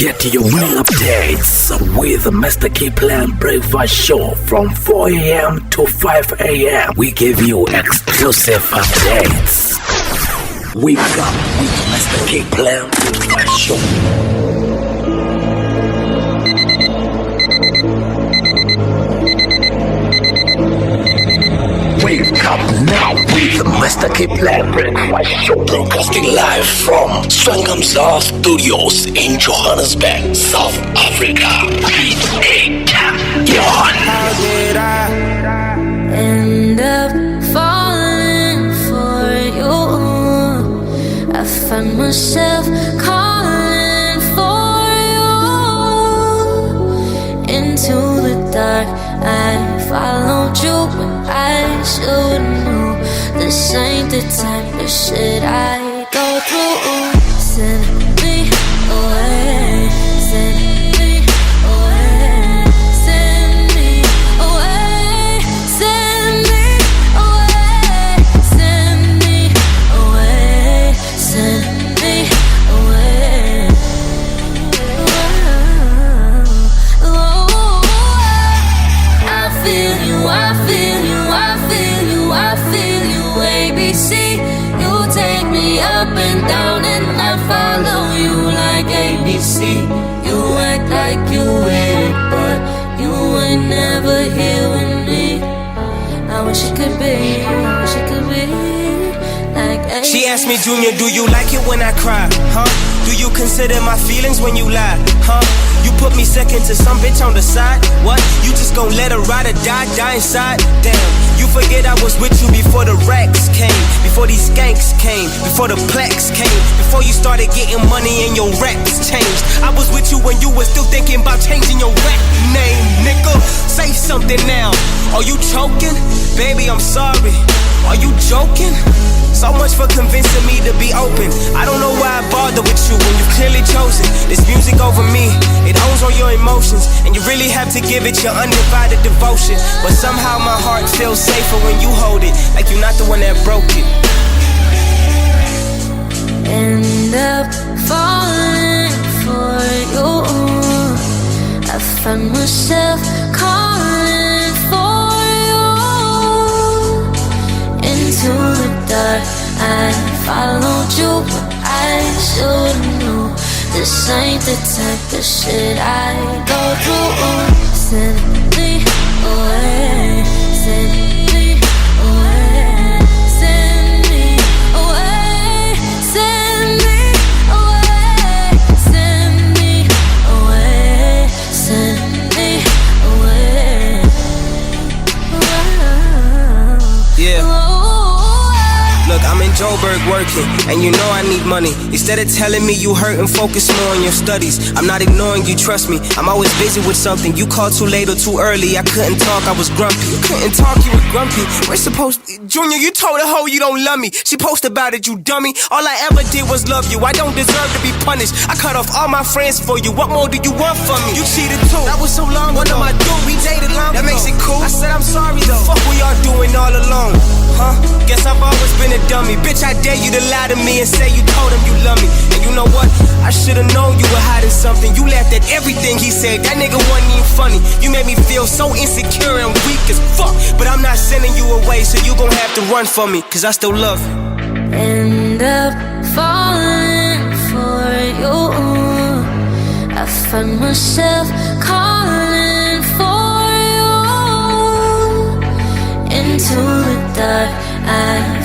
Get your real updates with the Master Kplan Breakfast Show from 4 a.m. to 5 a.m. We give you exclusive updates. Wake up with the Master Kplan Breakfast Show. Wake up now with the Master Kplan Breakfast Show, broadcasting live from Swangamsa Studios in Johannesburg, South Africa. How did I end up falling for you? I find myself calling for you. Into the dark I followed you, but I should know this ain't the type of shit I go through. Send me away, send me away, send me away, send me away, send me away, send me away. I feel you, I feel you, I feel you, I feel you, ABC. You take me up and down and I follow you like ABC. You act like you with it, but you ain't never here with me. I wish it could be, I wish it could be like ABC. She asked me, Junior, do you like it when I cry, huh? Do you consider my feelings when you lie, huh? You put me second to some bitch on the side, what? You just gon' let her ride or die inside? Damn, you forget I was with you before the racks came, before these skanks came, before the plex came, before you started getting money and your raps changed. I was with you when you were still thinking about changing your rap name, nigga. Say something now. Are you choking? Baby, I'm sorry. Are you joking? So much for convincing me to be open. I don't know why I bother with you when you clearly chosen this music over me. It owns all your emotions, and you really have to give it your undivided devotion. But somehow my heart feels safer when you hold it, like you're not the one that broke it. End up falling for you. I find myself calling for you. Into the dark I followed you, but I should've known this ain't the type of shit I go through. Send me away, send me away, send me away, send me away, send me away, send me away. Yeah. Look, I'm in Joburg working, and you know I need money. Instead of telling me you hurt and focus more on your studies, I'm not ignoring you, trust me. I'm always busy with something. You called too late or too early. I couldn't talk, I was grumpy. You couldn't talk, you were grumpy. We're supposed... Junior, you told a hoe you don't love me. She posted about it, you dummy. All I ever did was love you. I don't deserve to be punished. I cut off all my friends for you. What more do you want from me? You cheated too. That was so long ago. What am I doing? We dated long ago. That makes it cool. I said I'm sorry though. Fuck we all doing all alone, huh? Guess I've always been a dummy. Bitch, I dare you to lie to me and say you told him you love me. And you know what? I should've known you were hiding something. You laughed at everything he said. That nigga wasn't even funny. You made me feel so insecure and weak as fuck. But I'm not sending you away, so you gon' have to run for me, cause I still love you. End up falling for you. I find myself calling for you. Into the dark I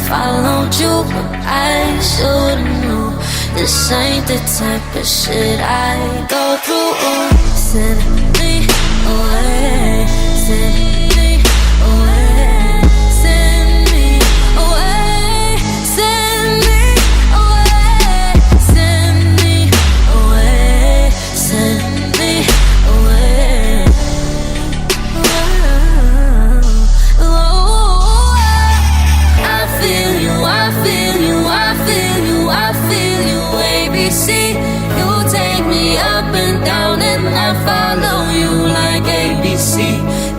followed you, but I should've known this ain't the type of shit I go through. Send me away, send me away, send me away, send me away, send me away, send me away. I feel you, I feel you, I feel you, I feel you, ABC. You take me up and down and I follow you like ABC.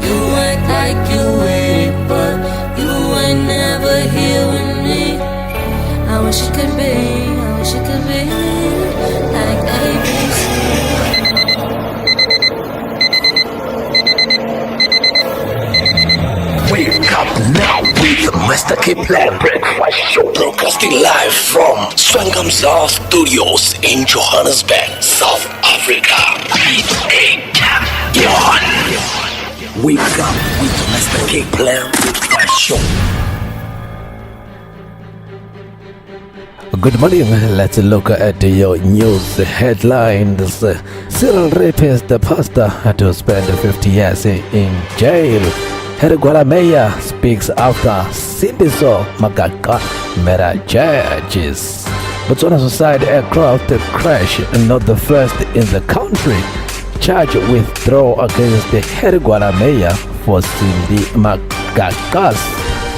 You act like you with it, but you ain't never here with me. I wish it could be, I wish it could be like ABC. Kplan Breakfast Show, broadcasting live from Swangamzal Studios in Johannesburg, South Africa. 8 champion. Wake up with Mr. Kplan Breakfast Show. Good morning. Let's look at your news headlines. Serial rapist pastor had to spend 50 years in jail. Herigwala Mayor speaks after Simbiso Magaka murder charges. Botswana Suicide aircraft crash, not the first in the country. Charge withdraw against the Herigwala Mayor for Cindy Magaka's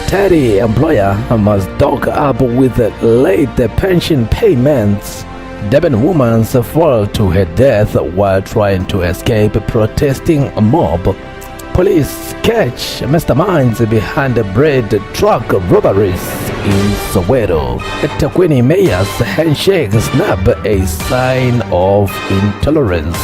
Terry employer must dock up with late pension payments. Durban woman fall to her death while trying to escape protesting mob. Police catch masterminds behind bread truck robberies in Soweto. Takwini mayor's handshake snap a sign of intolerance.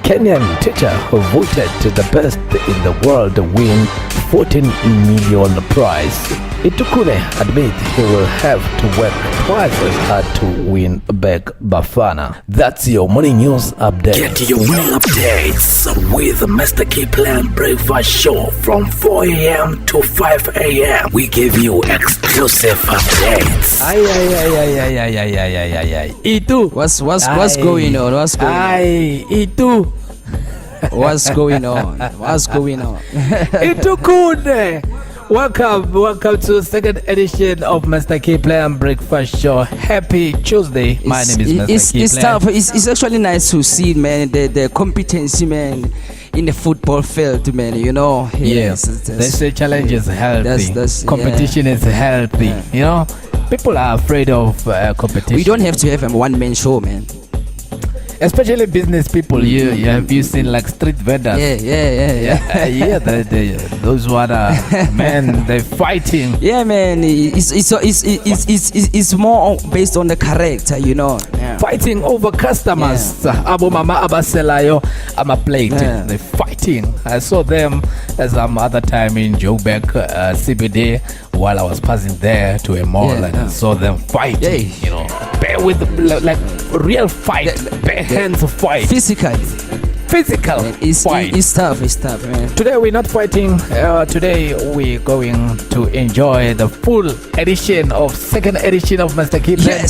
Kenyan teacher who voted the best in the world win 14 million prize. Itukune admit he will have to work twice as hard to win back Bafana. That's your morning news update. Get your morning updates with Mr. Kplan Breakfast Show from 4 a.m. to 5 a.m. We give you exclusive updates. Itu. What's going on? What's going on? Itu. What's going on? What's going on? Itukune. Welcome to second edition of Mr. Kplan Breakfast Show. Happy Tuesday. My name is Mr. Kplan. It's tough. It's actually nice to see, man, the competency, man, in the football field, man. You know. Yes. They say challenge is healthy. Competition is healthy. Yeah. You know, people are afraid of competition. We don't have to have a one-man show, man. Especially business people. Have you seen like street vendors? Yeah. Those one man, they're fighting. Yeah, man. It's more based on the character, you know. Yeah. Fighting over customers. Abo mama abaselayo ama plate. They're fighting. I saw them some other time in Joburg CBD while I was passing there to a mall, and I saw them fighting. You know, with like real fight. Hands fight. Physical fight. It's tough, man. Today we're not fighting. Today we're going to enjoy the full edition of second edition of Mr. Kplan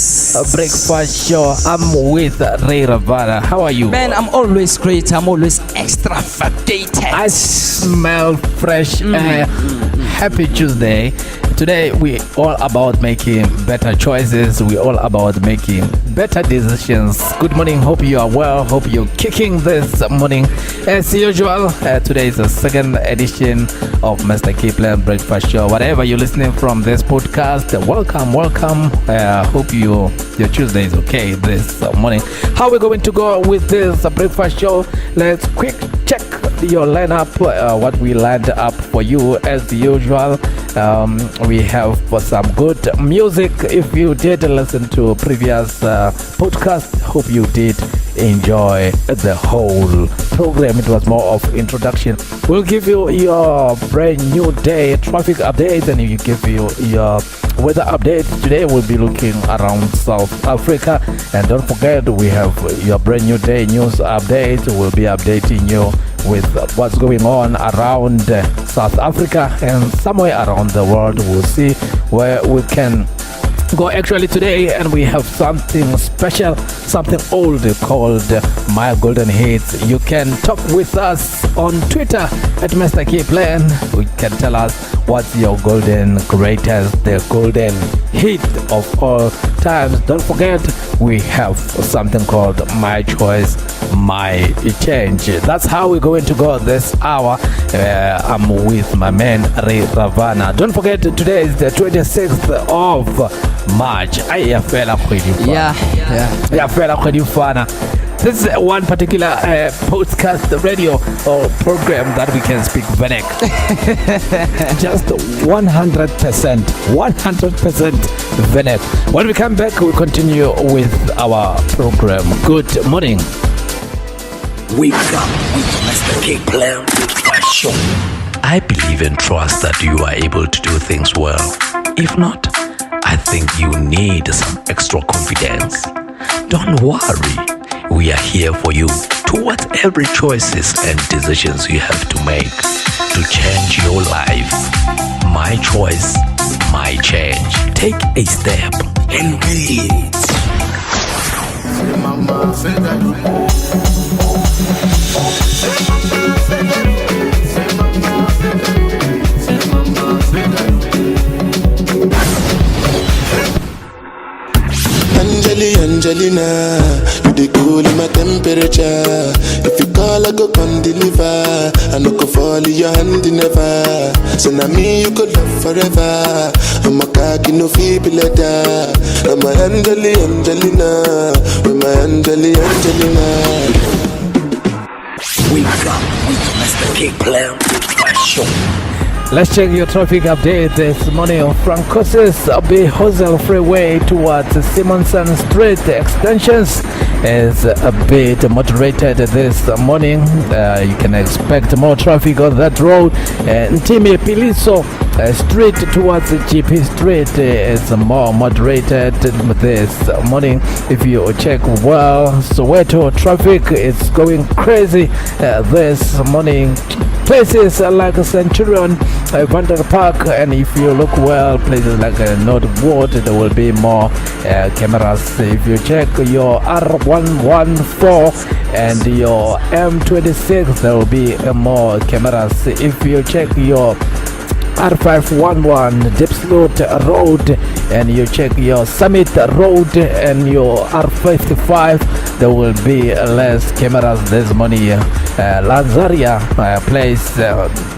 Breakfast Show. I'm with Ray Ravana. How are you? Man, I'm always great. I'm always extravagated. I smell fresh air. Happy Tuesday. Today we all about making better choices. We all about making better decisions. Good morning. Hope you are well. Hope you're kicking this morning. As usual, today is the second edition of Mr. Kplan Breakfast Show. Whatever you're listening from this podcast, welcome. Hope your Tuesday is okay this morning. How we're going to go with this breakfast show? Let's quick check your lineup. What we lined up for you as usual. We have some good music. If you did listen to previous podcast, hope you did enjoy the whole program. It was more of introduction. We'll give you your brand new day traffic update, and you give you your weather update. Today we'll be looking around South Africa, and don't forget we have your brand new day news update. We'll be updating you with what's going on around South Africa and somewhere around the world. We'll see where we can go actually today, and we have something special, something old called My Golden Hits. You can talk with us on Twitter at Mr. Kplan. You can tell us what's your golden greatest, the golden hit of all times. Don't forget we have something called My Choice, My Change. That's how we're going to go this hour. I'm with my man Ray Ravana. Don't forget today is the 26th of March. Yeah. This is one particular podcast radio or program that we can speak Venek. Just 100% Venek. When we come back, we'll continue with our program. Good morning. Wake up with Mr. Kplan Breakfast Show. I believe and trust that you are able to do things well. If not, I think you need some extra confidence. Don't worry, we are here for you towards every choices and decisions you have to make to change your life. My choice, my change. Take a step and be it. Angelina, you the cool in my temperature. If you call, I go come deliver. I no go fall in your hand never. So now me you could love forever. I'm a cocky no feeble letter. I'm a Angelina, with my Angelina. We come with Mr. Kplan Show. Let's check your traffic update this morning on Francosis Bay Hosel Freeway towards Simonson Street. Extensions is a bit moderated this morning. You can expect more traffic on that road. Ntime Piliso Street towards GP Street is more moderated this morning. If you check well, Soweto traffic is going crazy this morning. Places like Centurion, Vander Park, and if you look well, places like Northwood, there will be more cameras. If you check your R114 and your M26, there will be more cameras. If you check your R511 Dipslot Road and you check your Summit Road and your R55, there will be less cameras this morning. Lanzaria place,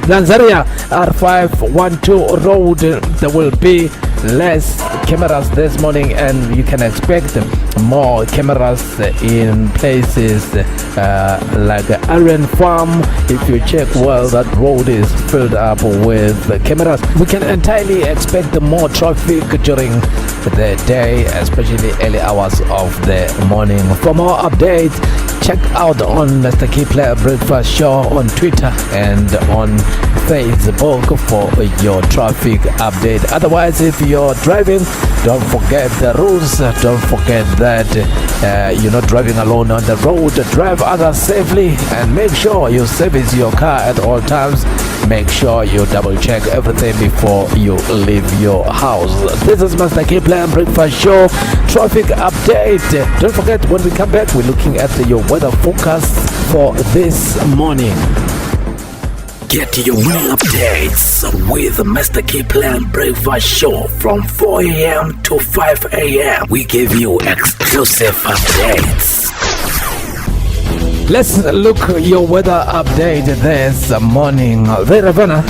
Lanzaria R512 Road, there will be less cameras this morning, and you can expect more cameras in places like Iron Farm. If you check well, that road is filled up with cameras. We can entirely expect more traffic during the day, especially early hours of the morning. For more updates, check out on Mr. Kplan Breakfast Show on Twitter and on Facebook for your traffic update. Otherwise, if you're driving, don't forget the rules. Don't forget that you're not driving alone on the road. Drive others safely and make sure you service your car at all times. Make sure you double check everything before you leave your house. This is Mr. Kplan Breakfast Show traffic update. Don't forget, when we come back, we're looking at your weather forecast for this morning. Get your real updates with Mr. Kplan Breakfast Show from 4 a.m. to 5 a.m. We give you exclusive updates. Let's look your weather update this morning. Ravana,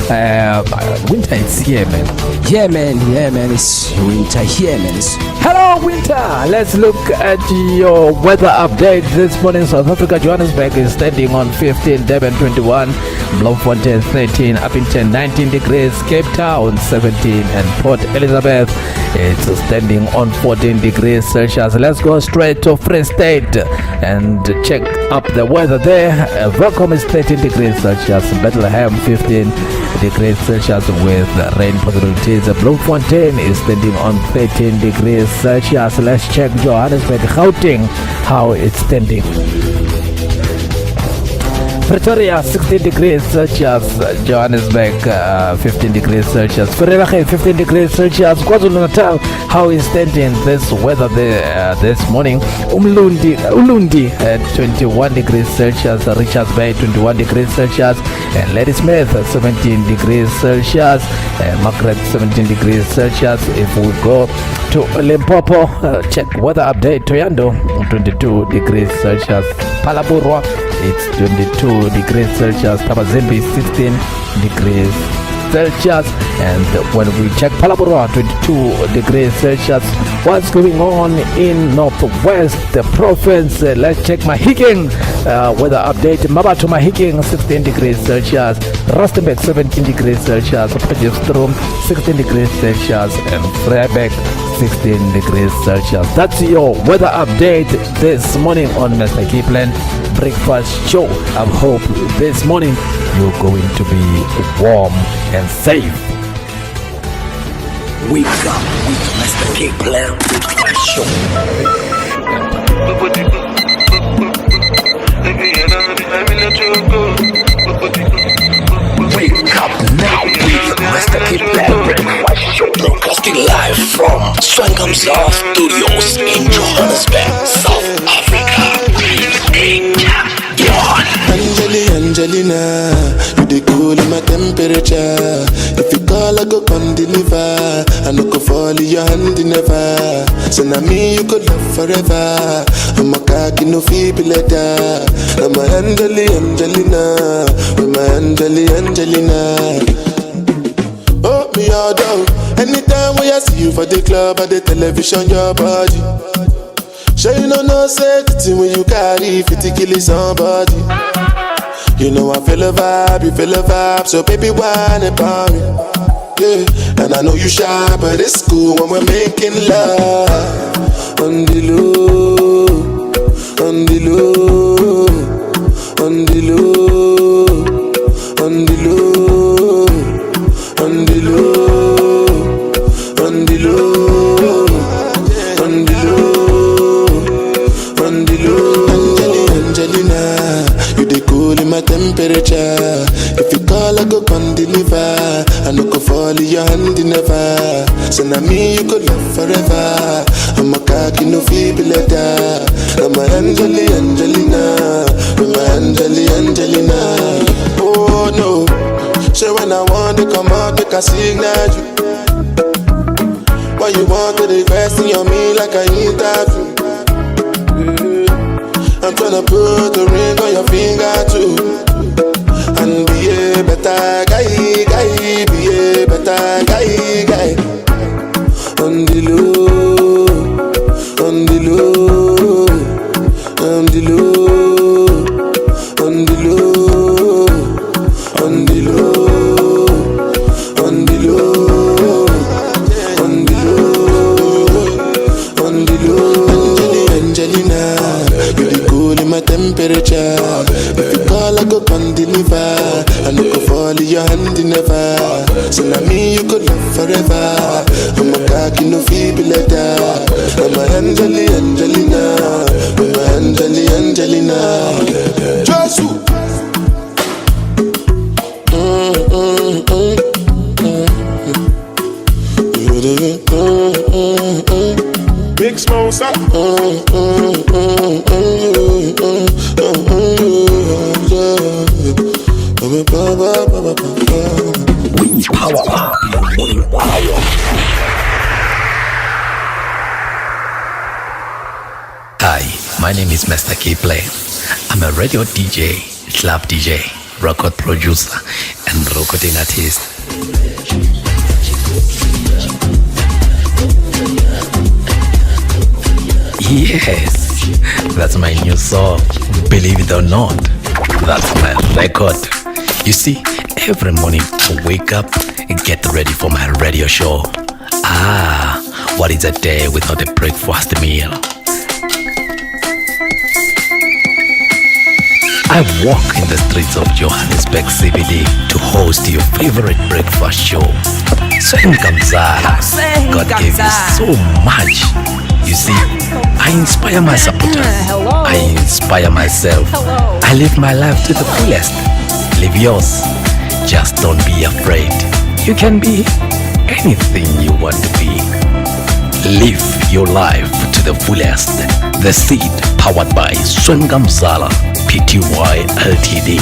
winter is here, man. Yeah, man, it's winter here, man. Hello, winter. Let's look at your weather update this morning. South Africa, Johannesburg is standing on 15, Durban 21, Bloemfontein 13, Upington 19 degrees, Cape Town 17, and Port Elizabeth it's standing on 14 degrees Celsius. Let's go straight to Free State and check up the weather there. Welcome is 13 degrees Celsius, Bethlehem 15 degrees Celsius with rain possibilities. Bloemfontein is standing on 13 degrees Celsius. Let's check Johannesburg, Gauteng, how it's standing. Pretoria 16 degrees Celsius, Johannesburg 15 degrees Celsius, Vereeniging 15 degrees Celsius, KwaZulu-Natal, how is standing this weather there this morning. Ulundi 21 degrees Celsius, Richards Bay 21 degrees Celsius, and Ladysmith 17 degrees Celsius, and Margaret 17 degrees Celsius. If we go to Limpopo, check weather update. Toyando 22 degrees Celsius, Palabura it's 22 degrees Celsius, Tabazimbi 16 degrees Celsius, and when we check Palabura 22 degrees Celsius. What's going on in Northwest Province? Let's check Mahikeng weather update. Mabatu Mahikeng 16 degrees Celsius, Rustenburg 17 degrees Celsius, Potchefstroom 16 degrees Celsius, and Vryburg 16 degrees Celsius. That's your weather update this morning on Mr. Kplan Breakfast Show. I hope this morning you're going to be warm and safe. Wake up with Mr. Kplan Breakfast Show. Wake up now with Mr. Kplan Breakfast Show. Broadcasting live from Swangam's Studios in Johannesburg, South Africa. Angelina, you dey cool in my temperature. If you call, I go come deliver. I no go fall in your hand never. So now me you could love forever. I'm a cocky no feeble letter. I'm a Angelina, I'm a Angelina. Oh me all down. Anytime when I see you for the club or the television, your body. Sure you know say the thing when you carry 50 kill somebody. You know I feel a vibe, you feel a vibe, so baby whine about me. Yeah, and I know you shy, but it's cool when we're making love. On the low, on the low, on the low, on the low, on the low, on the low, on the low, on the low. Angelina, you dey cool in my temperature. If you call, I go come deliver. I no go fall in your hand never. So now me you could love forever. I'm a cocky no feeble letter. I'm a Angelina, I'm a Angelina. Oh no, so when I want to come out, make a signal you. Why you want to request on me like I interview? I'm tryna put the ring on your finger too. And be a better guy, be a better guy. On the low, on the low, on the low, on the low, on the low, on the low, on the low, on the low. Angelina, you the cool in my temperature. If you call, I go come deliver. I no go fall in your hand never. So now me you could love forever. I'm a cocky no feeble letter. I'm a Angelina, I'm a Angelina. Josu. Big Smosa. We power up your morning power. Hi, my name is Mr. Kplan. I'm a radio DJ, club DJ, record producer, and recording artist. Yes, that's my new song. Believe it or not, that's my record. You see, every morning I wake up and get ready for my radio show. What is a day without a breakfast meal? I walk in the streets of Johannesburg CBD to host your favorite breakfast show. Swangamzala, God gave you so much. You see, I inspire my supporters. I inspire myself. I live my life to the fullest. Live yours. Just don't be afraid. You can be anything you want to be. Live your life to the fullest. The Seed, powered by Swangamzala Pty Ltd.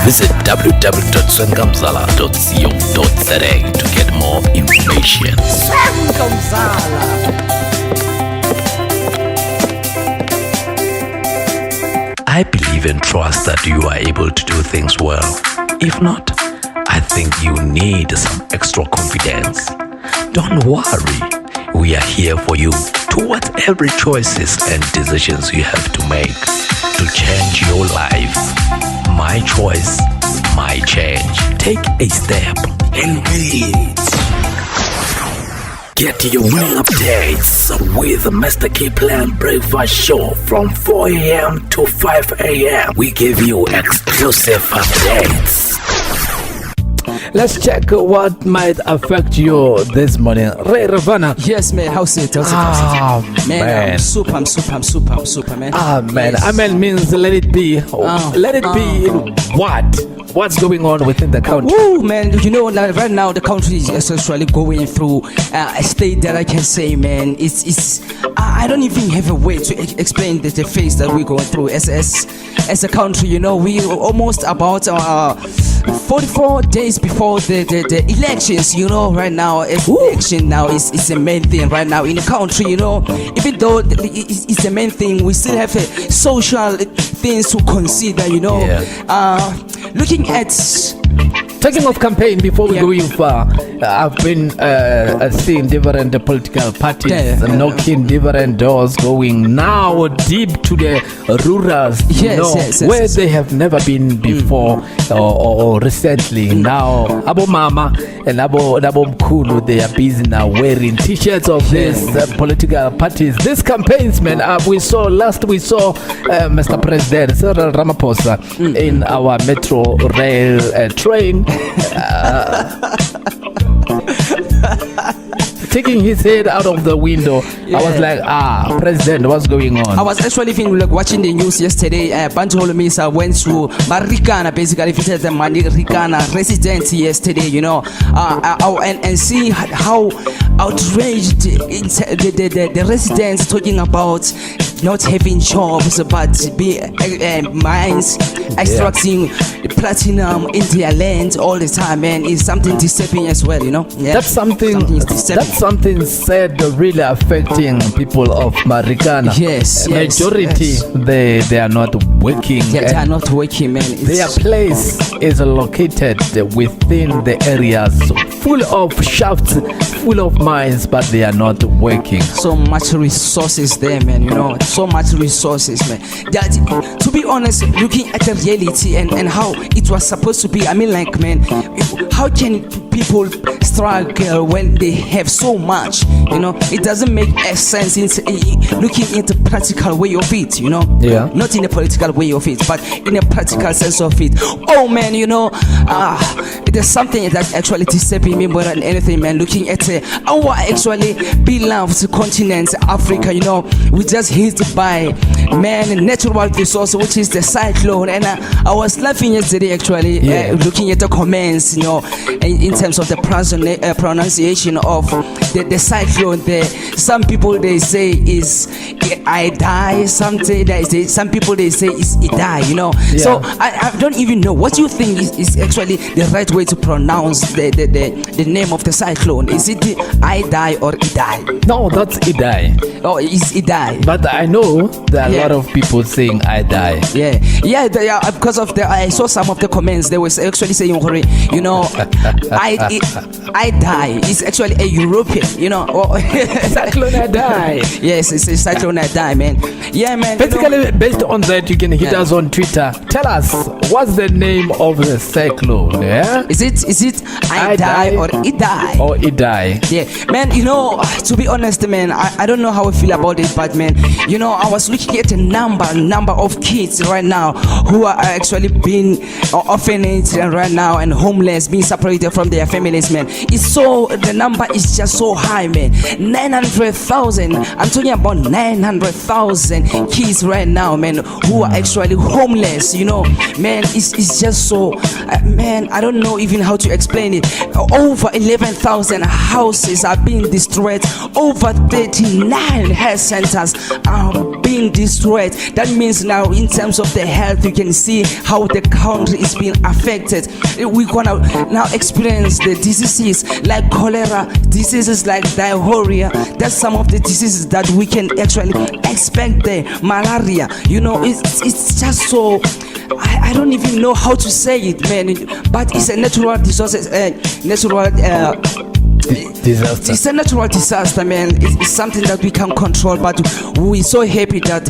Visit www.swangamzala.co.za to get more information. I believe and trust that you are able to do things well. If not, I think you need some extra confidence. Don't worry, we are here for you towards every choices and decisions you have to make to change your life. My choice, my change. Take a step and lead. Get your winning updates with Mr. Kplan Breakfast Show from 4 a.m. to 5 a.m. We give you exclusive updates. Let's check what might affect you this morning. Ray Ravana. Yes, man. How's it? Man, Man. I'm super, man. Man. Yes. Amen means let it be. Let it be in what? What's going on within the country? Woo, man. You know, like right now the country is actually going through a state that I can say, man, it's I don't even have a way to explain the phase that we're going through as a country. You know, we almost about 44 days before the elections. You know, right now election now is the main thing right now in the country. You know, even though it's the main thing, we still have social things to consider. You know, looking at. Talking of campaign, before we go far, I've been seeing different political parties knocking different doors, going now deep to the rurals, where they have never been before or recently. Now, Abo Mama and Abo Mkulu, they are busy now wearing t-shirts of these political parties. These campaigns, man, we saw Mr. President Cyril Ramaphosa in our metro rail train. Taking his head out of the window. I was like, President, what's going on? I was actually watching the news yesterday. Bantu Holomisa went to Marikana, basically visited the Marikana residents yesterday, you know, and see how outraged the residents talking about not having jobs, but mines extracting platinum in their land all the time, man. It's something disturbing as well, you know. That's something said really affecting people of Marikana. Yes, majority they are not working. They are not working, man. Their place is located within the areas full of shafts, full of mines, but they are not working. So much resources there, man. You know, so much resources, man. That, to be honest, looking at the reality and how it was supposed to be, I mean, like, man, how can people struggle when they have so much? You know, it doesn't make sense in looking into practical way of it. You know, not in a political way of it, but in a practical sense of it. Oh man, you know, there's something that actually disturbing me more than anything, man. Looking at our actually beloved continent, Africa. You know, we just hit by natural resource, which is the cyclone. And I was laughing yesterday actually, looking at the comments, you know, in terms of the pronunciation of the cyclone there. Some people they say is I die, some people they say is it die, you know. So I don't even know what you think is actually the right way to pronounce the name of the cyclone. Is it I die or it die? No, that's it die. Oh, it's it die. But I know there are a lot of people saying I die. Because of I saw some of the comments. They were actually saying, you know, I die. It's actually a European, you know. Cyclone I die. Yes, it's a cyclone I die, man. Yeah, man. Basically, you know, based on that, you can hit us on Twitter. Tell us what's the name of the cyclone. Yeah. Is it I die or it die? Or it die. Yeah, man. You know, to be honest, man, I don't know how I feel about it, but man, you know, I was looking at a number of kids right now who are actually being orphanaged right now and homeless, being separated from their families, man. The number is just so high, man. 900,000. I'm talking about 900,000 kids right now, man, who are actually homeless. You know, man, it's just so, man, I don't know even how to explain it. Over 11,000 houses are being destroyed. Over 39 health centers are being destroyed. That means now, in terms of the health, you can see how the country is being affected. We're gonna now experience the diseases like cholera, diseases like diarrhea. That's some of the diseases that we can actually expect there. Malaria, you know, it's just so, I don't even know how to say it, man. But it's a natural disaster, disaster. It's a natural disaster, man. It's something that we can't control, but we're so happy that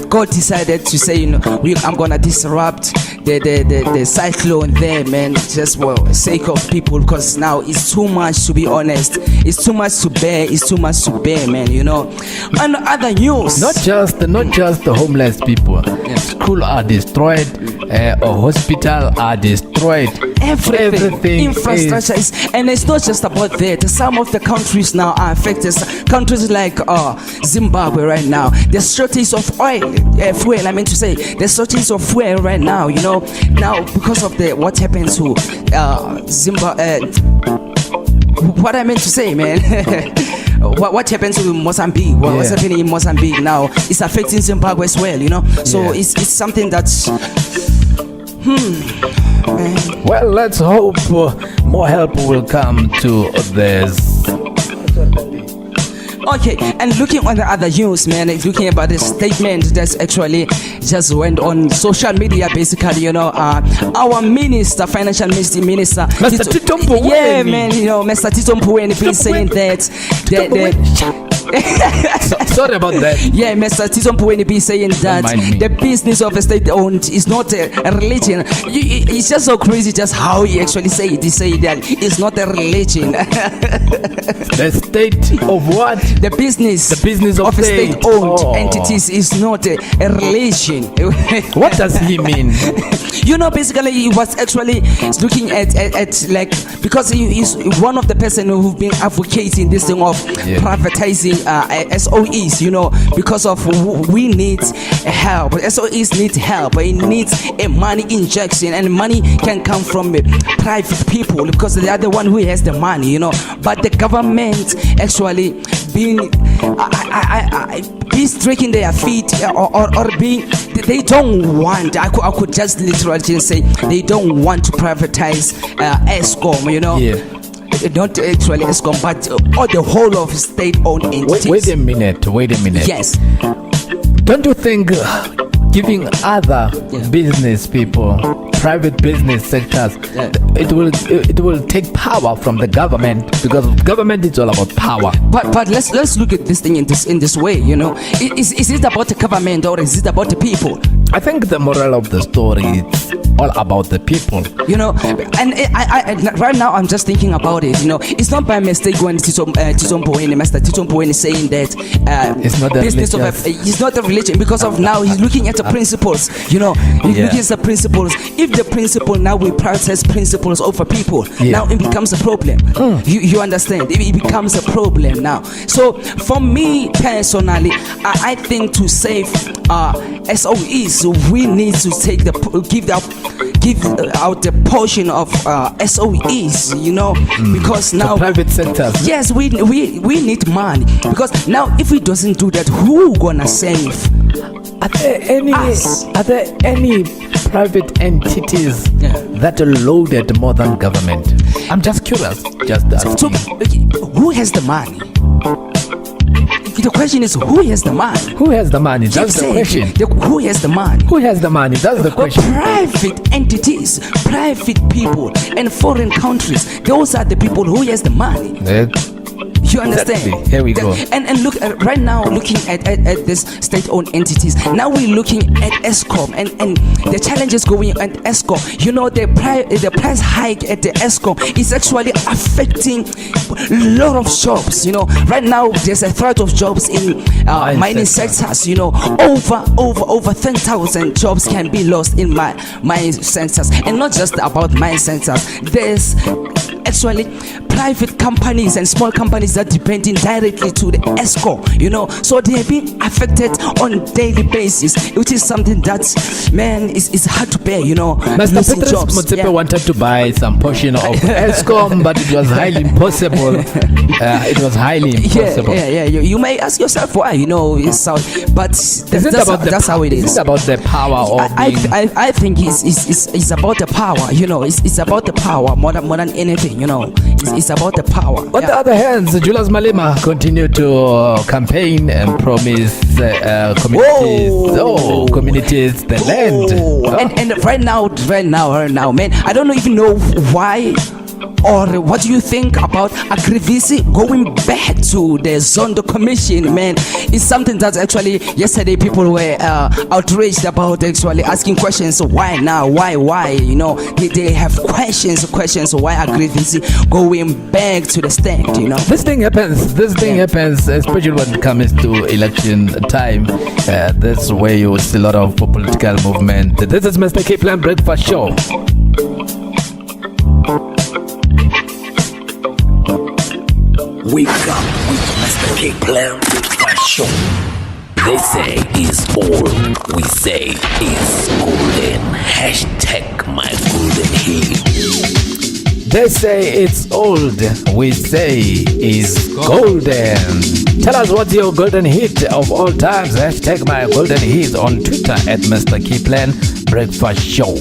God decided to say, you know, I'm gonna disrupt the cyclone there, man, just for the sake of people, because now it's too much, to be honest. It's too much to bear. It's too much to bear, man, you know. And other news, not just the homeless people. School are destroyed, hospital are destroyed. Everything infrastructure is, and it's not just about that. Some of the countries now are affected. Countries like Zimbabwe right now, there's shortage of oil, fuel. I mean to say, there's shortage of fuel right now. You know, now because of the what happened to Zimbabwe. What I meant to say, man. What happens to Mozambique? What's happening in Mozambique now? It's affecting Zimbabwe as well. You know, so it's something that's. Well, let's hope more help will come to this. Okay, and looking on the other news, man, looking about the statement that's actually just went on social media, basically, you know, our minister, financial minister, Mr. Tito Mboweni. Yeah, man, you know, Mr. Tito Mboweni been saying that. Sorry about that. Yeah, Mr. Tito Mboweni be saying that the business of a state-owned is not a religion. It's just so crazy just how he actually say it. He say that it's not a religion. The state of what? The business of a state-owned entities is not a religion. What does he mean? You know, basically, he was actually looking at like, because he is one of the person who've been advocating this thing of privatizing SOEs. You know, because of we need help. SOEs need help. It needs a money injection, and money can come from private people because they are the one who has the money. You know, but the government actually being be striking their feet or being they don't want. I could just literally say they don't want to privatize ESCOM. You know. Yeah. Not actually ESCOM, but the whole of state-owned entities. Wait a minute. Yes. Don't you think giving other business people, private business sectors, it will take power from the government, because government is all about power. But let's look at this thing in this way. You know, is it about the government or is it about the people? I think the moral of the story is all about the people. You know, and I right now I'm just thinking about it. You know, it's not by mistake when Mr. Tito Mboweni is saying that it's not business it's not a religion, because of now he's looking at the principles. You know, he's looking at the principles. If the principle now we prioritize principles over people, now it becomes a problem. You understand? It becomes a problem now. So for me personally, I think to save SOEs, we need to give out the portion of SOEs, you know, because now private sectors. Yes, we need money, because now if we doesn't do that, who gonna save? Are there any private entities that are loaded more than government? I'm just curious. Just asking. So, who has the money? The question is, who has the money? Who has the money? That's the question. Who has the money? Who has the money? That's the question. Private entities, private people, and foreign countries. Those are the people who has the money. You understand? Exactly. Here we go. And look right now, looking at this state-owned entities. Now we're looking at ESCOM and the challenges going at ESCOM. You know, the price hike at the ESCOM is actually affecting a lot of jobs. You know, right now there's a threat of jobs in mining sectors. You know, over 10,000 jobs can be lost in mining sectors, and not just about mining sectors. There's actually private companies and small companies that depending directly to the ESCO, you know, so they are being affected on daily basis, which is something that, man, is hard to bear, you know. Mr. Petrus Motsepe wanted to buy some portion of ESCOM, but it was highly impossible. It was highly impossible. Yeah. You may ask yourself why, you know, but that's how it is. Is it about the power of I think it's about the power, you know. It's about the power more than anything, you know. It's about the power. On the other hand, Julius Malema continued to campaign and promise communities the land. And right now, man, I don't even know why. Or what do you think about Agrivisi going back to the Zondo Commission, man? It's something that actually yesterday people were outraged about, actually asking questions. Why now? Why? You know, they have questions. Why Agrivisi going back to the stand? You know, this thing happens, especially when it comes to election time. That's where you see a lot of political movement. This is Mr. Kplan Breakfast Show. Wake up with Mr. Kplan Breakfast Show. They say is old, we say is golden. Hashtag my golden hit. They say it's old, we say is golden. Tell us what's your golden hit of all times. Hashtag my golden hit on Twitter at Mr. Kplan Breakfast Show.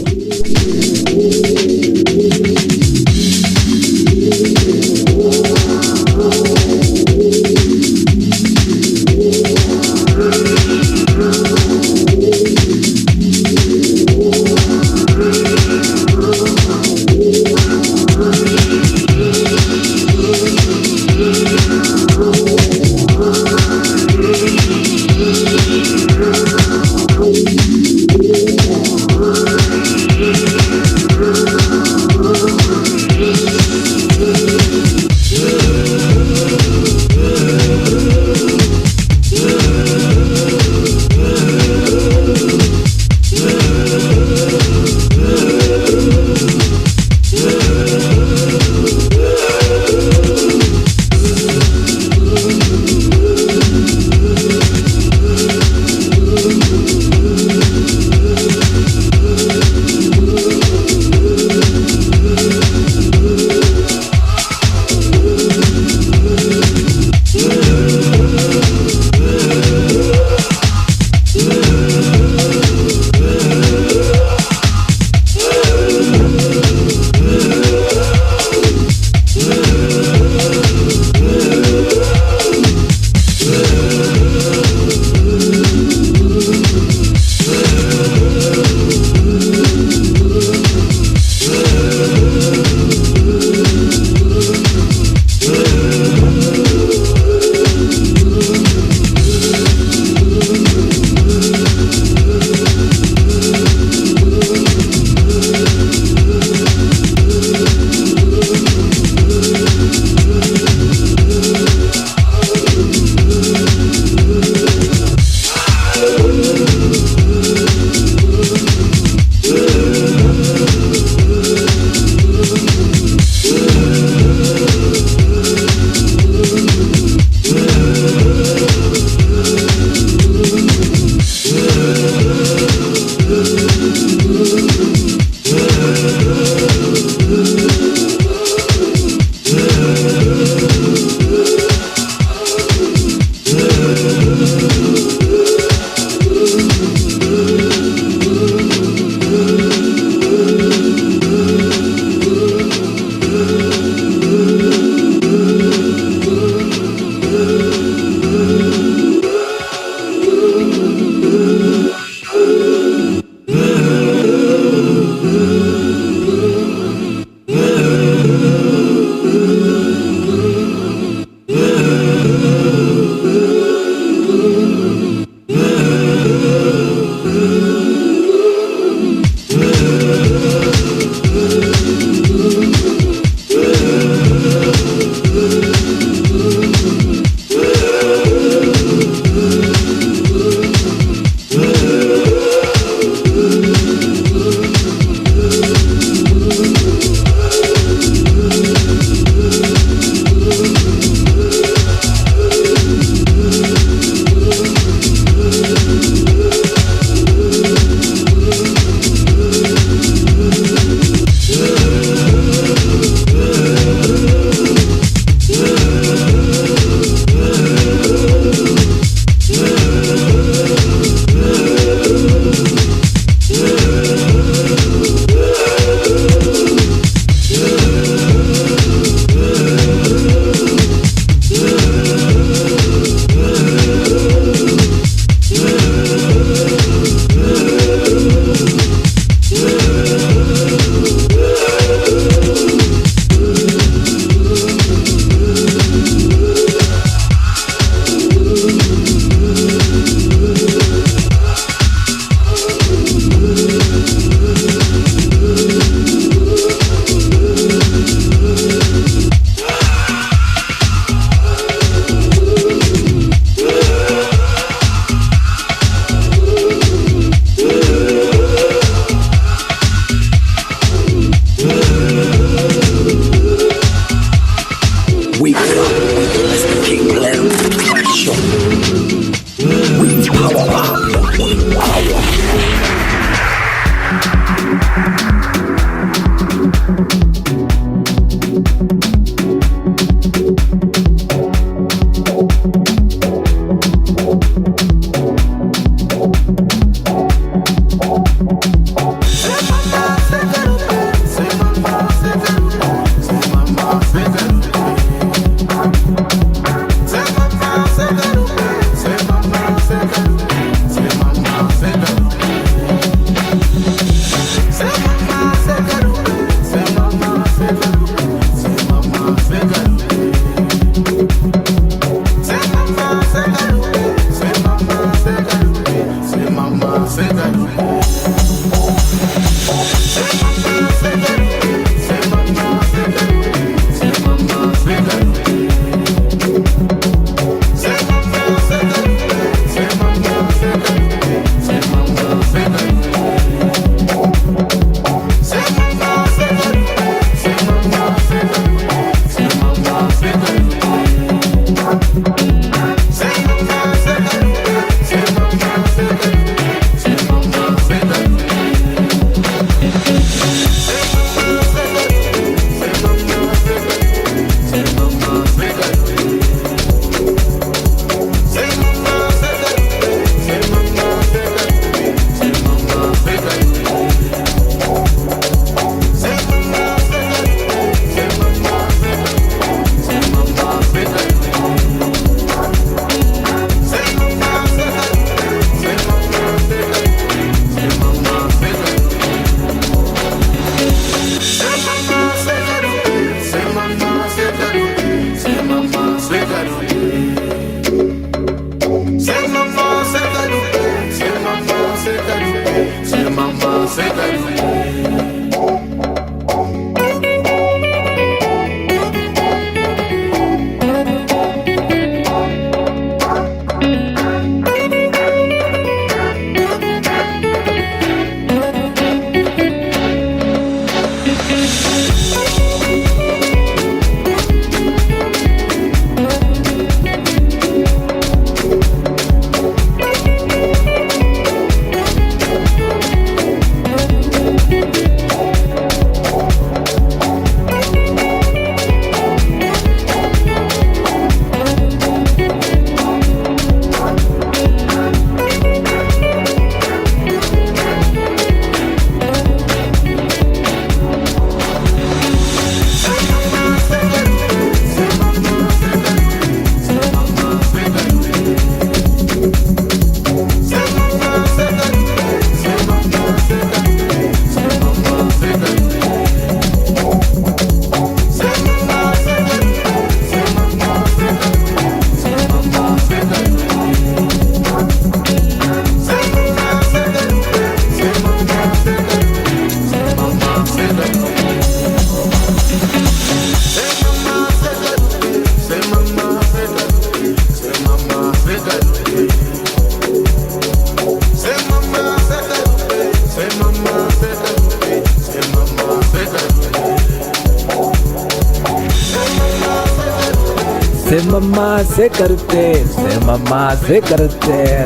say mama, say that.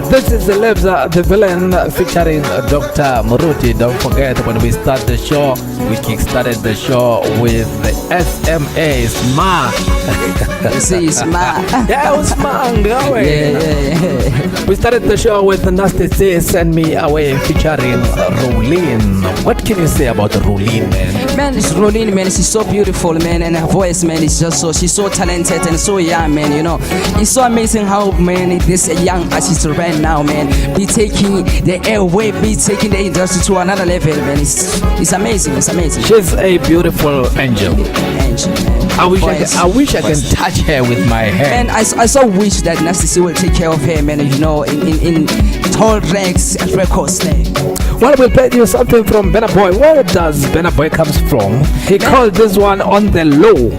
This is Lebza the Villain featuring Dr. Muruti. Don't forget, when we start the show, we kick-started the show with the SMA SMA. See, SMA. Yeah, it was SMA going. Yeah. We started the show with Nasty C, Send Me Away featuring Rolene. What can you say about Rolene, man? Man, it's Rolene, man. She's so beautiful, man, and her voice, man, is just so, she's so talented and so young, man, you know. It's so amazing how, man, this young artist right now, man, be taking the airwave, be taking the industry to another level, man. It's amazing, it's amazing. She's a beautiful angel. Angel, man. I wish I can touch her with my hand. Man, I so wish that Nasty C will take care of her, man, you know, in tall ranks and records there. Well, we'll play you something from Benna Boy. Where does Benna Boy comes from? He called this one On The Low.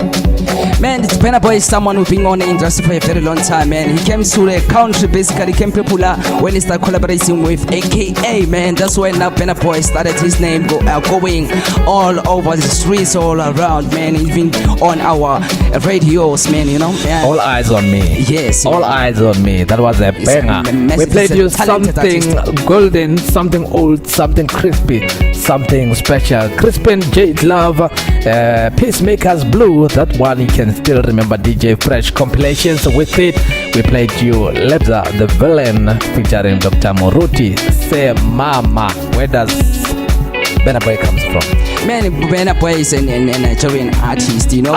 Man, this Benna Boy is someone who's been on the industry for a very long time, man. He came to the country, basically came popular when he started collaborating with AKA, man. That's when now Benna Boy started his name going all over the streets, all around, man. Even on our radios, man, you know. Man. All eyes on me. Yes. All eyes on me. That was a banger. We played you something golden, something old, something crispy, something special. Crispin Jade Love, Peacemakers Blue. That one you can still remember. DJ Fresh compilations with it. We played you Lebza the Villain featuring Dr. Muruti. Say Mama. Where does Benna Boy comes from? Man, Benna Boy is a Nigerian artist, you know.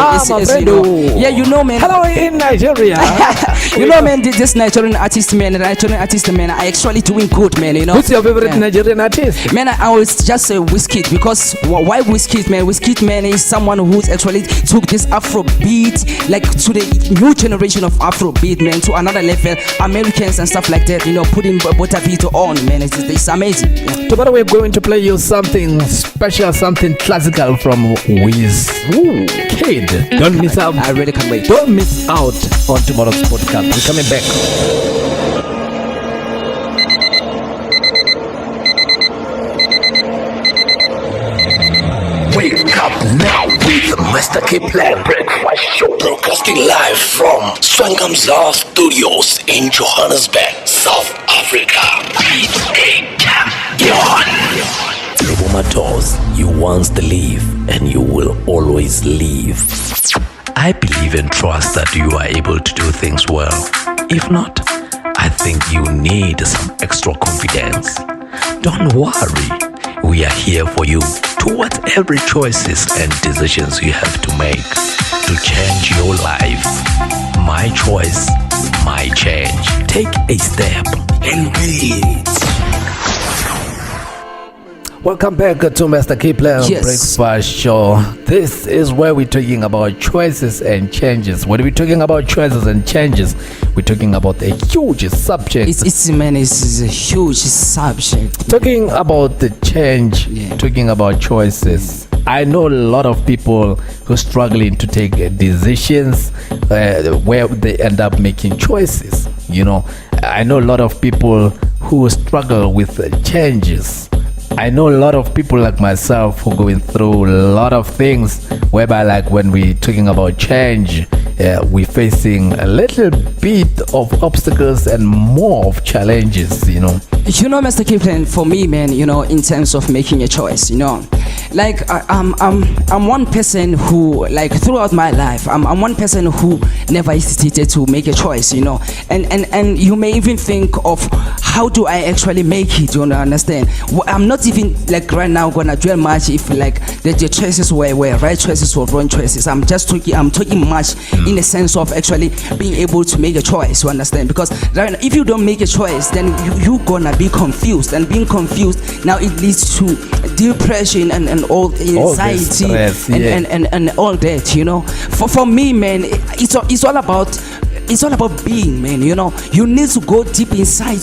You know. Yeah, you know, man. Hello in Nigeria. You know, man, this Nigerian artist, man, are actually doing good, man, you know. Who's your favorite Nigerian artist? Man, I always just say Wizkid, because why Wizkid, man? Wizkid, man, is someone who's actually took this Afrobeat, like, to the new generation of Afrobeat, man, to another level. Americans and stuff like that, you know, putting Botavito on, man. It's amazing. Yeah. Tomorrow we're going to play you something special, something classical from Wizkid. Don't miss out. I really can't wait. Don't miss out on tomorrow's podcast. We're coming back. Wake up now with Mr. Kplan Breakfast Show, broadcasting live from Swangamza Studios in Johannesburg, South Africa. It's a champion. Matos, you once live and you will always live. I believe and trust that you are able to do things well. If not, I think you need some extra confidence. Don't worry, we are here for you towards every choices and decisions you have to make to change your life. My choice, my change. Take a step and be it. Welcome back to Mr. Kplan Yes. Breakfast Show. This is where we're talking about choices and changes. When we're talking about choices and changes, we're talking about a huge subject. It's a huge subject. Talking about the change, talking about choices. I know a lot of people who are struggling to take decisions where they end up making choices. You know, I know a lot of people who struggle with changes. I know a lot of people like myself who are going through a lot of things whereby, like, when we're talking about change, we're facing a little bit of obstacles and more of challenges, you know. You know, Mr. Kplan, for me, man, you know, in terms of making a choice, you know, like I'm one person who, like, throughout my life, I'm one person who never hesitated to make a choice, you know, and you may even think of how do I actually make it, you understand? I'm not even like right now gonna dwell much if like the choices were right choices or wrong choices. I'm talking much in the sense of actually being able to make a choice, you understand? Because right now, if you don't make a choice, then you gonna be confused, and being confused now it leads to depression and all anxiety stress, and all that, you know. For me, man, it's all about being, man, you know. You need to go deep inside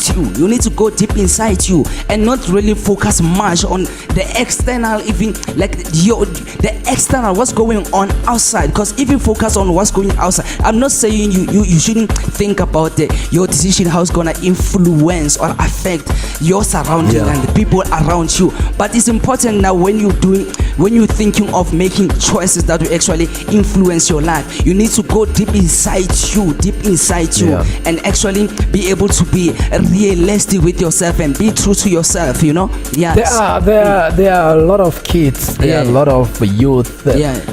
you and not really focus much on the external, even like the external, what's going on outside. Because if you focus on what's going outside, I'm not saying you shouldn't think about your decision, how it's gonna influence or affect your surrounding and the people around you. But it's important now when you're thinking of making choices that will actually influence your life, you need to go deep inside you and actually be able to be realistic with yourself and be true to yourself, you know. There are a lot of kids, there are a lot of youth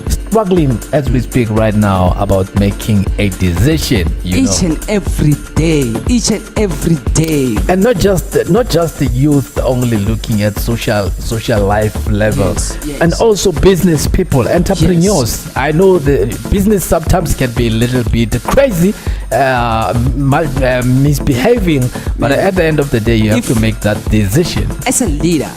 struggling as we speak right now about making a decision, each and every day, and not just the youth only looking at social life levels, and also business people, entrepreneurs. I know the business sometimes can be a little bit crazy, misbehaving, but at the end of the day you have to make that decision. As a leader,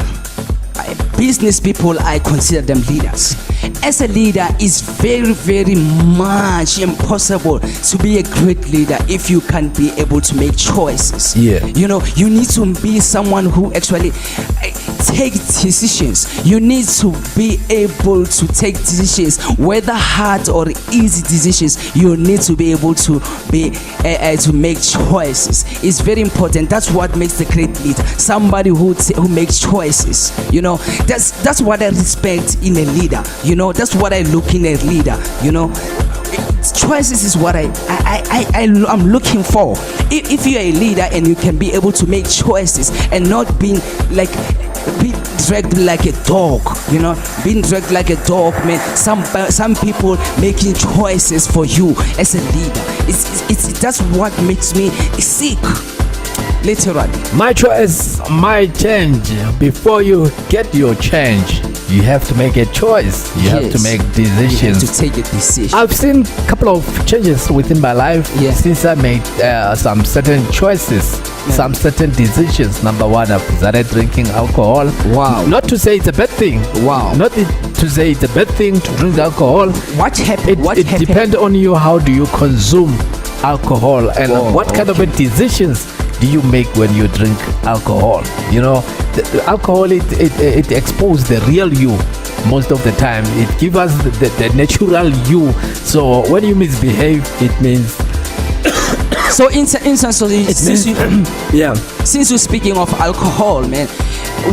business people, I consider them leaders. As a leader, it's very, very much impossible to be a great leader if you can't be able to make choices. You know, you need to be someone who actually take decisions. You need to be able to take decisions, whether hard or easy decisions. You need to be able to be to make choices. It's very important. That's what makes the great leader. Somebody who makes choices. You know, that's what I respect in a leader. You know, that's what I look in a leader. You know, choices is what I'm looking for. If you're a leader and you can be able to make choices and not being dragged like a dog, you know, being dragged like a dog, man. Some people making choices for you as a leader. It's that's what makes me sick. Literally, my choice, my change. Before you get your change, you have to make a choice. You have to make decisions. You have to take a decision. I've seen a couple of changes within my life since I made some certain choices, some certain decisions. Number one, I've started drinking alcohol. Wow. Not to say it's a bad thing. Wow. Not to say it's a bad thing to drink alcohol. What happened? It depends on you. How do you consume alcohol, and what kind of decisions do you make when you drink alcohol? You know, the alcohol, it exposes the real you most of the time. It gives us the natural you. So when you misbehave, it means so since you're speaking of alcohol, man,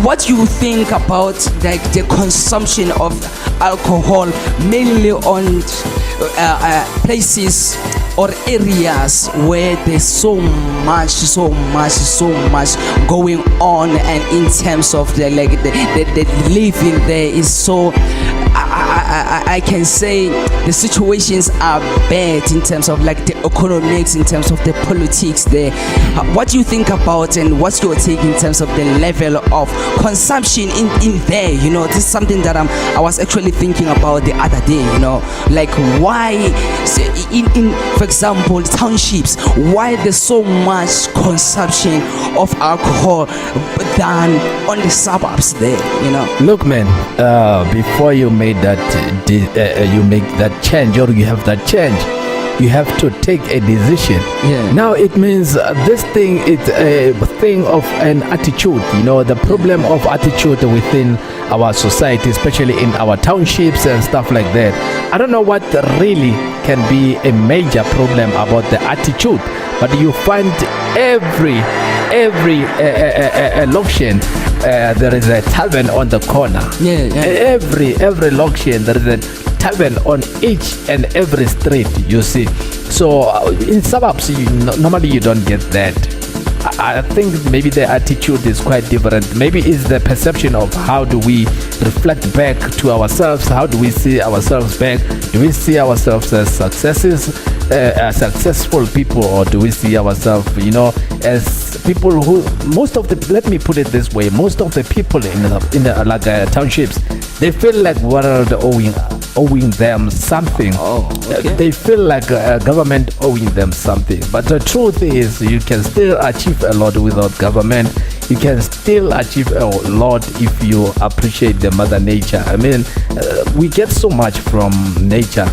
what you think about like the consumption of alcohol mainly on places or areas where there's so much going on, and in terms of the living there is so I can say the situations are bad in terms of like the economics, in terms of the politics there. What do you think about, and what's your take in terms of the level of consumption in there? You know, this is something that I was actually thinking about the other day. You know, like why in for example townships, why there's so much consumption of alcohol than on the suburbs there? You know. Look, man, before you made that you make that change, or you have that change, you have to take a decision. Now it means this thing is a thing of an attitude. You know, the problem of attitude within our society, especially in our townships and stuff like that. I don't know what really can be a major problem about the attitude, but you find every location there is a tavern on the corner. Every location there is a tavern on each and every street, you see. So in suburbs normally you don't get that. I think maybe the attitude is quite different. Maybe it's the perception of how do we reflect back to ourselves, how do we see ourselves back, do we see ourselves as successful people, or do we see ourselves, you know, as people who, let me put it this way, most of the people in the townships, they feel like world owing them something. They feel like government owing them something, but the truth is you can still achieve a lot without government. You can still achieve a lot if you appreciate the mother nature. I mean, we get so much from nature.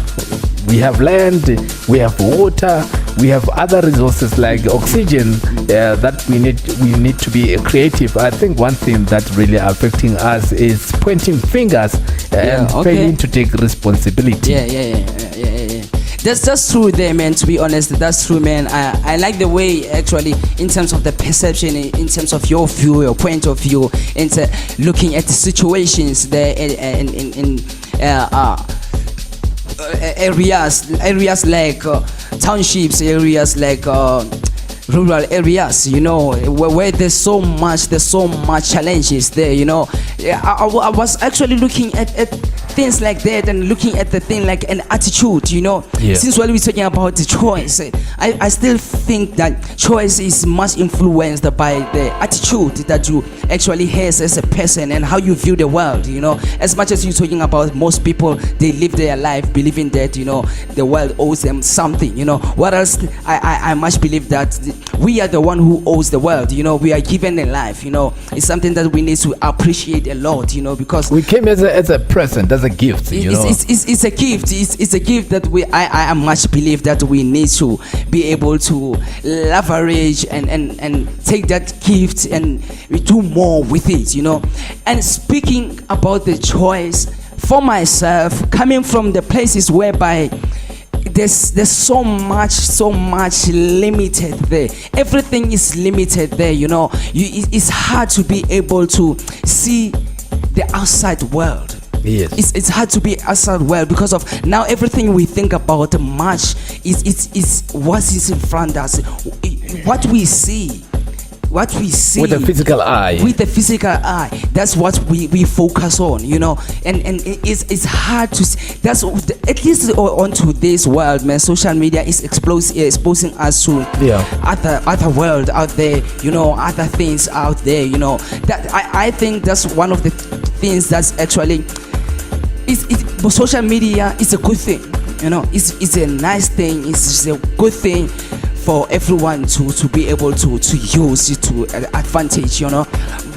We have land, we have water, we have other resources like oxygen that we need to be creative. I think one thing that really affecting us is pointing fingers and failing to take responsibility. That's true there, man. To be honest, that's true, man. I like the way, actually, in terms of the perception, in terms of your view, your point of view, into looking at the situations there in areas like townships, areas like rural areas, you know, where there's so much challenges there, you know. I was actually looking at things like that, and looking at the thing like an attitude, you know. Since while we're talking about the choice, I still think that choice is much influenced by the attitude that you actually has as a person and how you view the world, you know. As much as you're talking about most people, they live their life believing that, you know, the world owes them something, you know. What else? I much believe that we are the one who owes the world, you know. We are given a life, you know. It's something that we need to appreciate a lot, you know, because we came as a present, as a gift, you know. It's a gift. It's a gift that I much believe that we need to be able to leverage and take that gift and do more with it, you know. And speaking about the choice, for myself, coming from the places whereby there's so much limited there. Everything is limited there, you know. It's hard to be able to see the outside world. Yes. It's hard to be outside world because of now everything we think about much is what is in front of us. What we see with the physical eye, that's what we focus on, you know. And it's hard to see. That's at least on today's world, man. Social media is exposing us to other world out there, you know, other things out there, you know. That I think that's one of the things that's actually social media is a good thing, you know. It's a nice thing. It's a good thing for everyone to be able to use it to advantage, you know.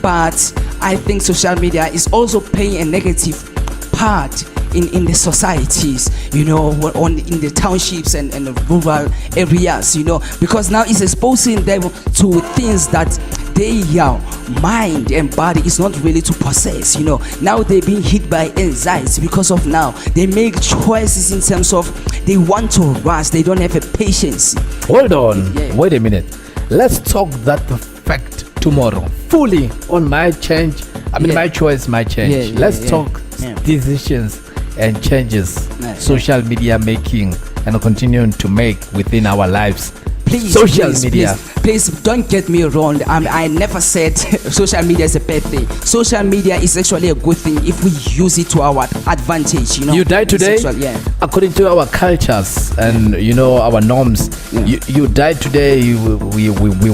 But I think social media is also playing a negative part in the societies, you know, in the townships and the rural areas, you know, because now it's exposing them to things that their mind and body is not really to possess, you know. Now they're being hit by anxiety because of now they make choices in terms of they want to rush, they don't have a patience. Hold on, wait a minute. Let's talk that fact tomorrow fully on my change. I mean, my choice, my change. Let's talk decisions and changes social media making and continuing to make within our lives. please, Social please, media. Please don't get me wrong. I never said social media is a bad thing. Social media is actually a good thing if we use it to our advantage. You know, You die today, according to our cultures and our norms. You die today. We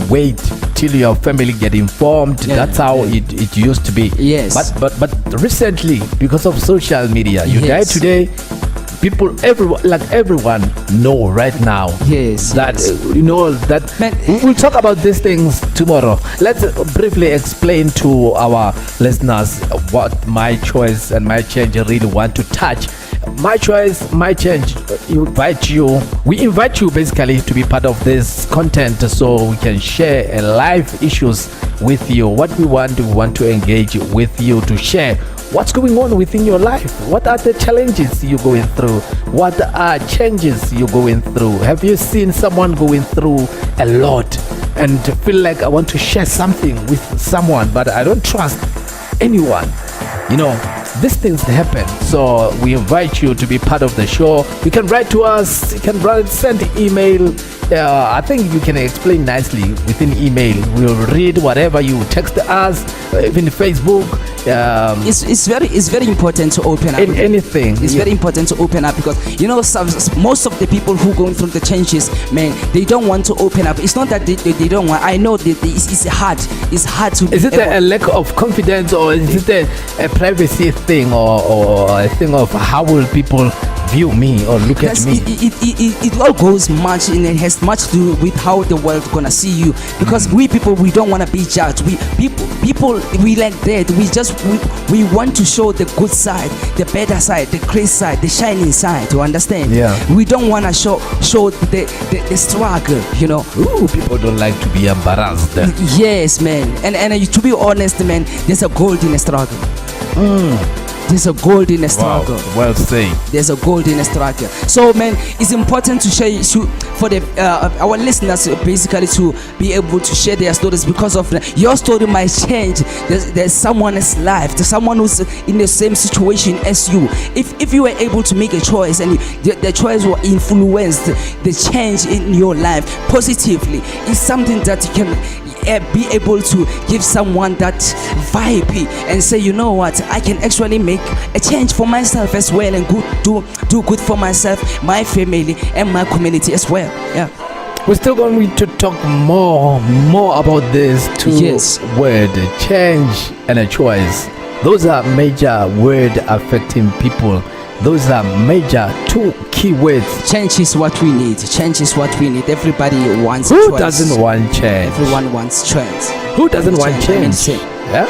wait till your family get informed. That's how it used to be. Yes. But recently, because of social media, you die today. People, everyone know right now. Yes. That that. Man, we'll talk about these things tomorrow. Let's briefly explain to our listeners what my choice and my change really want to touch. My choice, my change. We invite you basically to be part of this content so we can share live issues with you. What we want to engage with you to share what's going on within your life. What are the challenges you're going through? What are changes you're going through? Have you seen someone going through a lot and feel like I want to share something with someone, but I don't trust anyone? These things happen. So we invite you to be part of the show. You can write to us. You can send email. I think you can explain nicely within email. We'll read whatever you text us, even Facebook. It's very important to open up. Anything. It's very important to open up because most of the people who going through the changes, man, they don't want to open up. It's not that they don't want. I know that it's hard. It's hard to. Is it a lack of confidence, or is it a privacy thing, or a thing of how will people view me or look at me? It all goes much, and it has much to do with how the world gonna see you. Because we people, we don't want to be judged. We like that. We want to show the good side, the better side, the great side, the shining side. You understand? Yeah. We don't want to show the struggle. Ooh, people don't like to be embarrassed. Yes, man. And to be honest, man, there's a gold in the struggle. There's a gold in the struggle. Wow, well said. There's a gold in the struggle. So, man, it's important to share for our listeners basically to be able to share their stories, because of your story might change. There's someone's life. There's someone who's in the same situation as you. If you were able to make a choice and the choice will influence the change in your life positively, it's something that you can be able to give someone that vibe and say, you know what, I can actually make a change for myself as well, and do good for myself, my family, and my community as well. Yeah. We're still going to talk more about this word, change and a choice. Those are major word affecting people. Those are major two key words. Change is what we need. Change is what we need. Everybody wants Who choice. doesn't want change? Everyone wants change. Who doesn't want change? Yeah?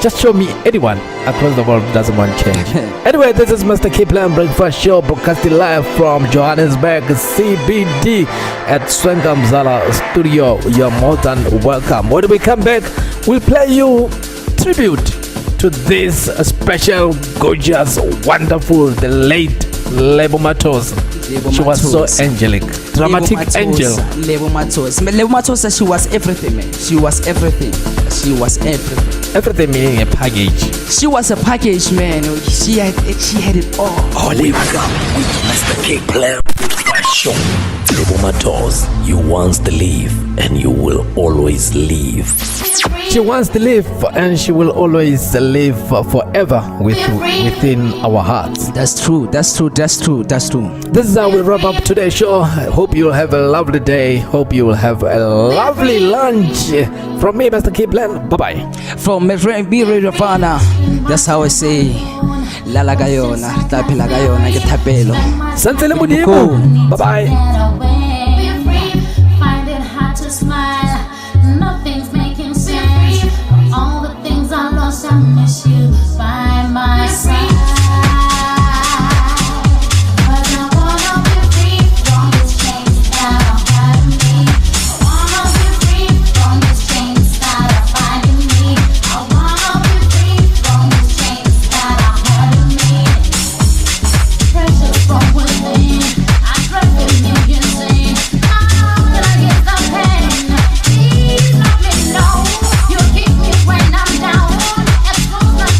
Just show me anyone across the world who doesn't want change. Anyway, this is Mr. Kplan Breakfast Show, broadcasting live from Johannesburg, CBD at Swengamzala Studio. You're more than welcome. When we come back, we'll play you tribute to this special, gorgeous, wonderful, the late Lebo Matos. She was so angelic, dramatic angel. Lebo Matos, she was everything, man. She was everything. Everything meaning a package. She was a package, man. She had it all. Oh, we come with Mr. Kplan Breakfast Show. Lebo Matos, you once to live and you will always live. She wants to live and she will always live forever within our hearts. That's true. That's true. This is how we wrap up today's show. I hope you'll have a lovely day. Hope you will have a lovely lunch. From me, Mr. Kplan. Bye-bye. From me, Radio Fana. That's how I say. Lala gayona, tapela gayona, ke thapelo. Santele modimo. Bye-bye. Find it hard to smile. Nothing's making sense. All the things I lost, I miss you by my side. When I'm down, expose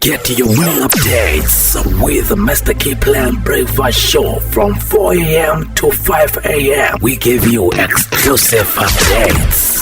Get your winning updates with the Mr. Kplan Breakfast Show from 4 a.m. to 5 a.m. We give you exclusive updates.